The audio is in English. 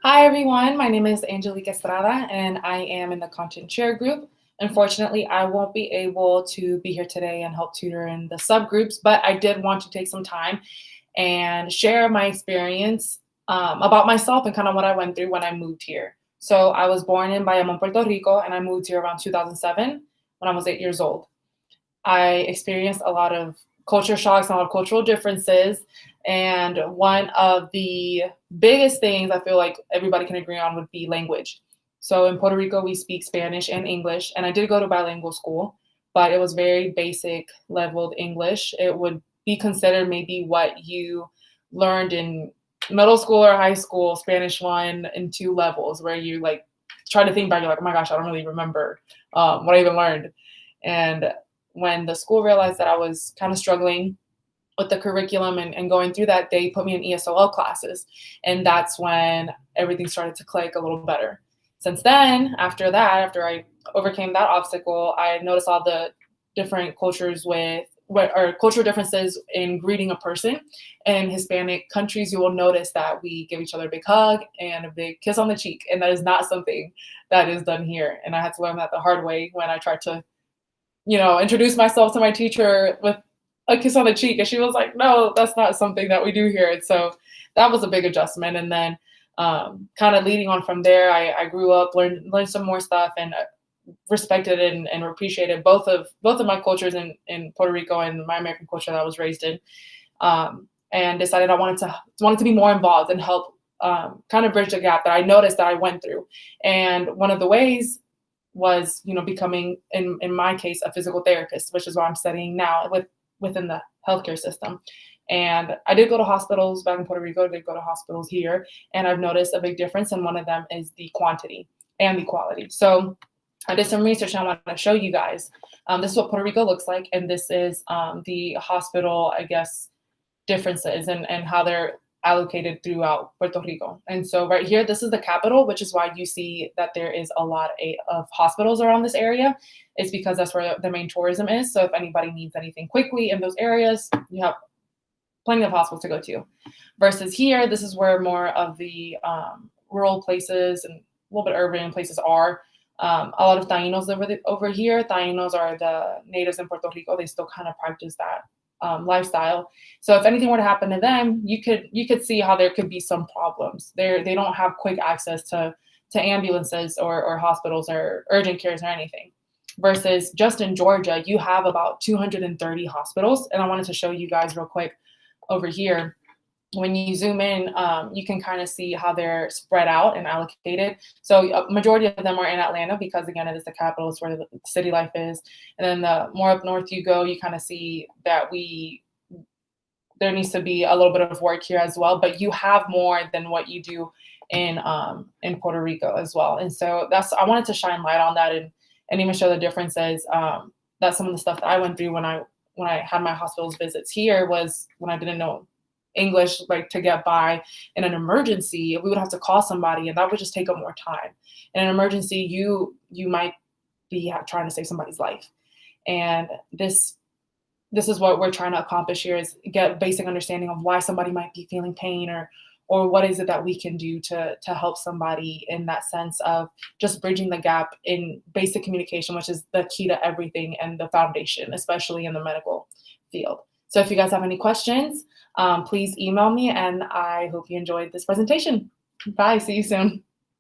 Hi everyone, my name is Angelique and I am in the content share group. Unfortunately, I won't be able to be here today and help tutor in the subgroups, but I did want to take some time and share my experience about myself and kind of what I went through when I moved here. So I was born in Bayamon, Puerto Rico, and I moved here around 2007 when I was 8 years old. I experienced a lot of culture shocks and a lot of cultural differences. And one of the biggest things I feel like everybody can agree on would be language. So in Puerto Rico, we speak Spanish and English, and I did go to bilingual school, but it was very basic leveled English. It would be considered maybe what you learned in middle school or high school, Spanish 1 and 2 levels, where you like try to think back, you're like, oh my gosh, I don't really remember what I even learned. And when the school realized that I was kind of struggling with the curriculum and going through that, they put me in ESOL classes. And that's when everything started to click a little better. Since then, after that, after I overcame that obstacle, I noticed all the different cultures or cultural differences in greeting a person. In Hispanic countries, you will notice that we give each other a big hug and a big kiss on the cheek. And that is not something that is done here. And I had to learn that the hard way when I tried to introduce myself to my teacher with a kiss on the cheek. And she was like, no, that's not something that we do here. And so that was a big adjustment. And then kind of leading on from there, I grew up, learned some more stuff and respected and appreciated both of my cultures in Puerto Rico and my American culture that I was raised in. And decided I wanted to be more involved and help kind of bridge the gap that I noticed that I went through. And one of the ways was becoming in my case a physical therapist, which is what I'm studying now within the healthcare system. And I did go to hospitals back in Puerto Rico. I did go to hospitals here, and I've noticed a big difference, and one of them is the quantity and the quality. So I did some research and I want to show you guys. This is what Puerto Rico looks like, and this is the hospital, I guess, differences and how they're allocated throughout Puerto Rico. And so right here, this is the capital, which is why you see that there is a lot of hospitals around this area. It's because that's where the main tourism is. So if anybody needs anything quickly in those areas, you have plenty of hospitals to go to. Versus here, this is where more of the rural places and a little bit urban places are. A lot of Tainos live over here. Tainos are the natives in Puerto Rico. They still kind of practice that lifestyle. So if anything were to happen to them, you could see how there could be some problems. They don't have quick access to ambulances or hospitals or urgent cares or anything. Versus just in Georgia, you have about 230 hospitals. And I wanted to show you guys real quick over here. When you zoom in, you can kind of see how they're spread out and allocated. So a majority of them are in Atlanta because, again, it is the capital. It's where the city life is. And then the more up north you go, you kind of see that there needs to be a little bit of work here as well. But you have more than what you do in Puerto Rico as well. And so I wanted to shine light on that and even show the differences. That some of the stuff that I went through when I had my hospital's visits here was when I didn't know English, like to get by in an emergency, we would have to call somebody, and that would just take up more time. In an emergency, you might be trying to save somebody's life, and this is what we're trying to accomplish here: is get basic understanding of why somebody might be feeling pain, or what is it that we can do to help somebody in that sense of just bridging the gap in basic communication, which is the key to everything and the foundation, especially in the medical field. So if you guys have any questions, please email me, and I hope you enjoyed this presentation. Bye, see you soon.